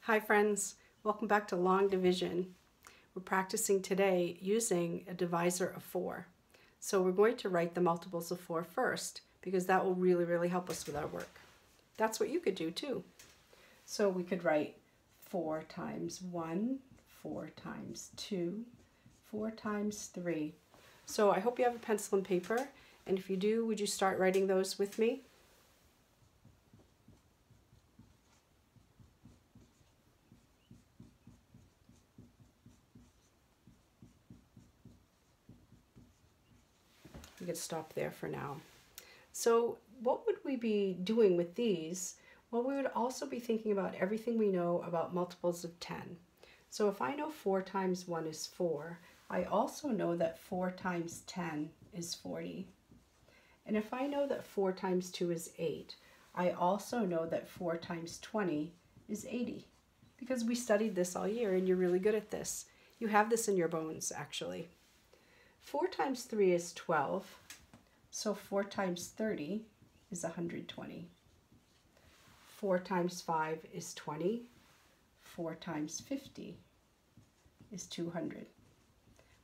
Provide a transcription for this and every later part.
Hi friends, welcome back to Long Division. We're practicing today using a divisor of 4. So we're going to write the multiples of 4 first because that will really help us with our work. That's what you could do too. So we could write 4 times 1, 4 times 2, 4 times 3. So I hope you have a pencil and paper, and if you do, would you start writing those with me? We could stop there for now. So what would we be doing with these? Well, we would also be thinking about everything we know about multiples of 10. So if I know 4 times 1 is 4, I also know that 4 times 10 is 40. And if I know that 4 times 2 is 8, I also know that 4 times 20 is 80. Because we studied this all year and you're really good at this. You have this in your bones, actually. 4 times 3 is 12. So 4 times 30 is 120. 4 times 5 is 20. 4 times 50 is 200.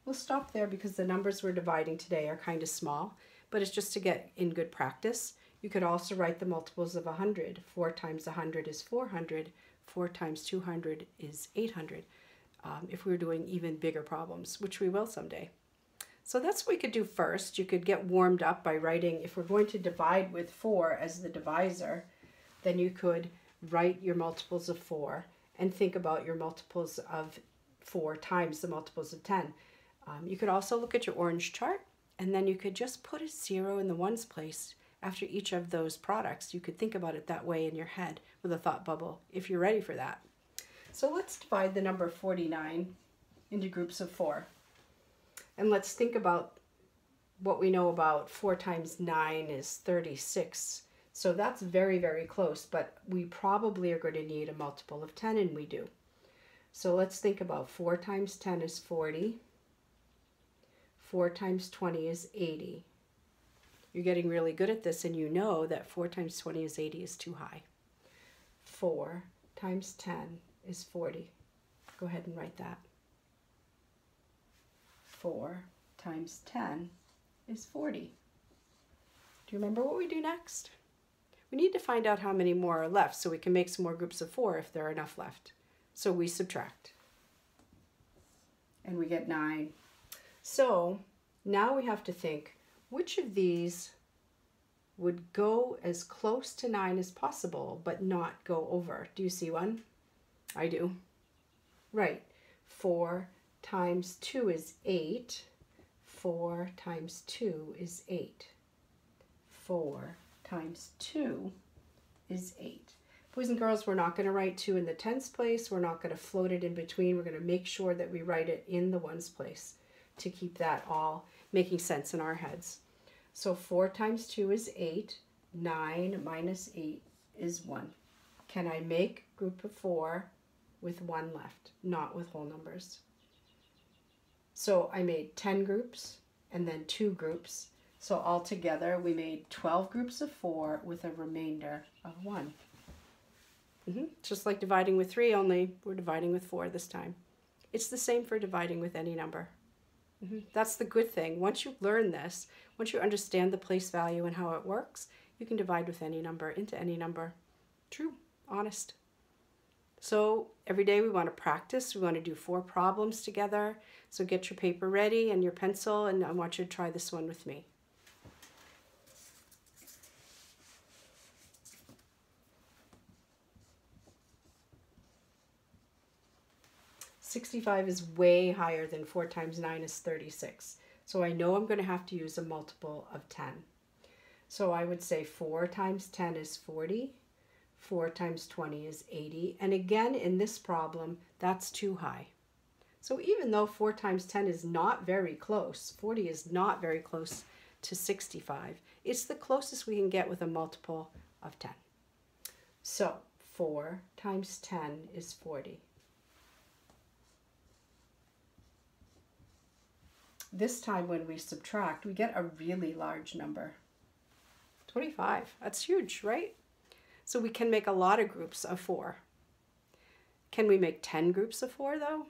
We'll stop there because the numbers we're dividing today are kind of small, but it's just to get in good practice. You could also write the multiples of 100. 4 times 100 is 400. 4 times 200 is 800. If we were doing even bigger problems, which we will someday. So that's what we could do first. You could get warmed up by writing, if we're going to divide with 4 as the divisor, then you could write your multiples of 4 and think about your multiples of 4 times the multiples of 10. You could also look at your orange chart, and then you could just put a 0 in the ones place after each of those products. You could think about it that way in your head with a thought bubble if you're ready for that. So let's divide the number 49 into groups of 4. And let's think about what we know about 4 times 9 is 36. So that's very close, but we probably are going to need a multiple of 10, and we do. So let's think about 4 times 10 is 40. 4 times 20 is 80. You're getting really good at this, and you know that 4 times 20 is 80 is too high. 4 times 10 is 40. Go ahead and write that. 4 times 10 is 40. Do you remember what we do next? We need to find out how many more are left so we can make some more groups of 4 if there are enough left. So we subtract. And we get 9. So now we have to think which of these would go as close to 9 as possible but not go over. Do you see one? I do. Right. 4 times 2 is 8. 4 times 2 is 8. 4 times 2 is 8. Boys and girls, we're not going to write 2 in the tens place. We're not going to float it in between. We're going to make sure that we write it in the ones place to keep that all making sense in our heads. So 4 times 2 is 8. 9 minus 8 is 1. Can I make a group of 4 with 1 left, not with whole numbers? So I made 10 groups and then 2 groups. So altogether we made 12 groups of 4 with a remainder of 1. Just like dividing with 3, only we're dividing with 4 this time. It's the same for dividing with any number. That's the good thing. Once you learn this, once you understand the place value and how it works, you can divide with any number into any number. True, honest. So every day we want to practice. We want to do 4 problems together. So get your paper ready and your pencil, and I want you to try this one with me. $65 is way higher than 4 times 9 is 36. So I know I'm going to have to use a multiple of 10. So I would say 4 times 10 is 40. 4 times 20 is 80. And again, in this problem, that's too high. So even though 4 times 10 is not very close, 40 is not very close to 65, it's the closest we can get with a multiple of 10. So 4 times 10 is 40. This time when we subtract, we get a really large number. 25. That's huge, right? So we can make a lot of groups of 4. Can we make 10 groups of 4 though?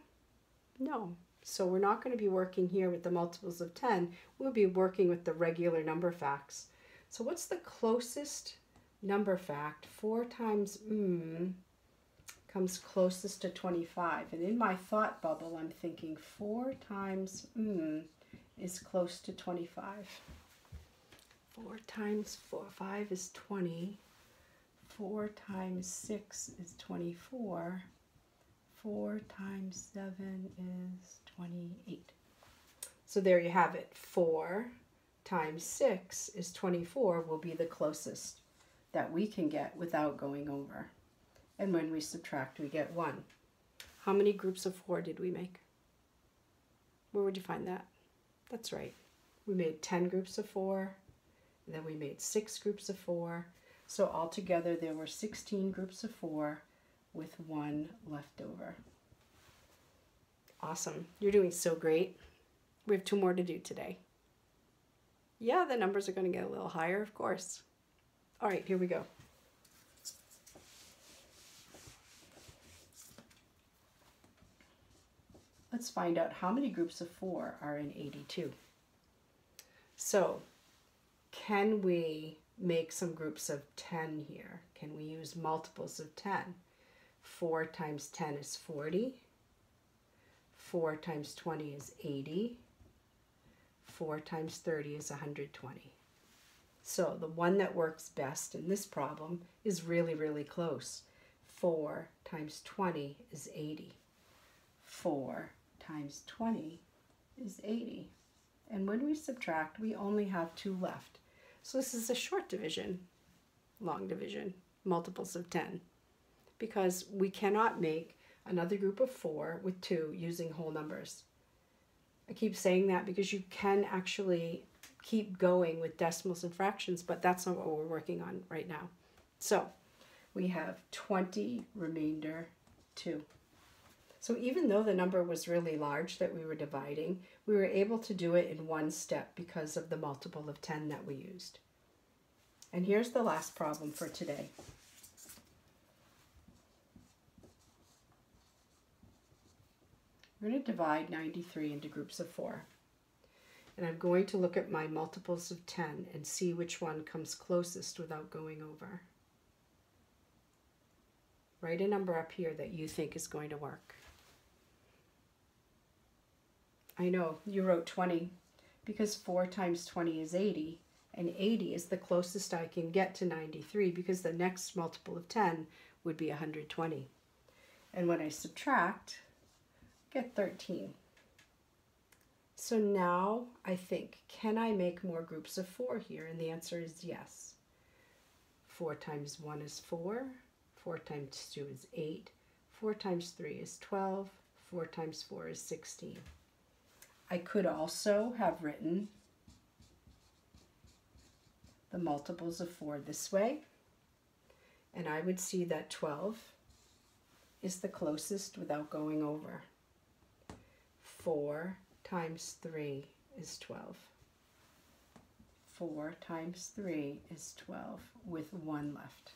No. So we're not going to be working here with the multiples of 10. We'll be working with the regular number facts. So what's the closest number fact? 4 times comes closest to 25. And in my thought bubble, I'm thinking 4 times is close to 25. 4 times 5 is 20. 4 times 6 is 24. 4 times 7 is 28. So there you have it. 4 times 6 is 24 will be the closest that we can get without going over. And when we subtract, we get 1. How many groups of 4 did we make? Where would you find that? That's right. We made 10 groups of 4, and then we made 6 groups of 4. So altogether there were 16 groups of 4 with 1 left over. Awesome. You're doing so great. We have 2 more to do today. Yeah, the numbers are going to get a little higher, of course. All right, here we go. Let's find out how many groups of 4 are in 82. So, can we make some groups of 10 here? Can we use multiples of 10? 4 times 10 is 40. 4 times 20 is 80. 4 times 30 is 120. So the one that works best in this problem is really, really close. 4 times 20 is 80. 4 times 20 is 80. And when we subtract, we only have 2 left. So this is a short division, long division, multiples of 10. Because we cannot make another group of 4 with 2 using whole numbers. I keep saying that because you can actually keep going with decimals and fractions, but that's not what we're working on right now. So we have 20 remainder 2. So even though the number was really large that we were dividing, we were able to do it in one step because of the multiple of 10 that we used. And here's the last problem for today. We're going to divide 93 into groups of 4. And I'm going to look at my multiples of 10 and see which one comes closest without going over. Write a number up here that you think is going to work. I know, you wrote 20 because 4 times 20 is 80, and 80 is the closest I can get to 93 because the next multiple of 10 would be 120. And when I subtract, I get 13. So now I think, can I make more groups of 4 here? And the answer is yes. 4 times 1 is 4. 4 times 2 is 8. 4 times 3 is 12. 4 times 4 is 16. I could also have written the multiples of 4 this way. And I would see that 12 is the closest without going over. 4 times 3 is 12. 4 times 3 is 12 with 1 left.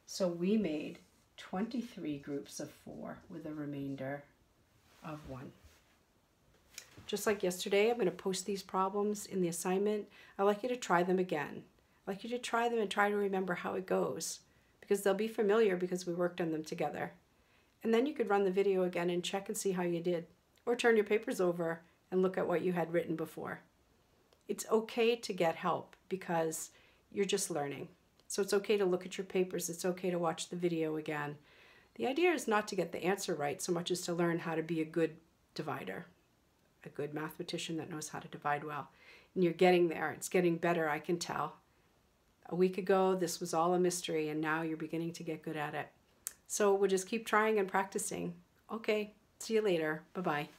So we made 23 groups of 4 with a remainder of 1. Just like yesterday, I'm going to post these problems in the assignment. I'd like you to try them again. I'd like you to try them and try to remember how it goes, because they'll be familiar because we worked on them together. And then you could run the video again and check and see how you did, or turn your papers over and look at what you had written before. It's okay to get help because you're just learning. So it's okay to look at your papers. It's okay to watch the video again. The idea is not to get the answer right so much as to learn how to be a good divider, a good mathematician that knows how to divide well. And you're getting there. It's getting better, I can tell. A week ago, this was all a mystery, and now you're beginning to get good at it. So we'll just keep trying and practicing. Okay, see you later. Bye-bye.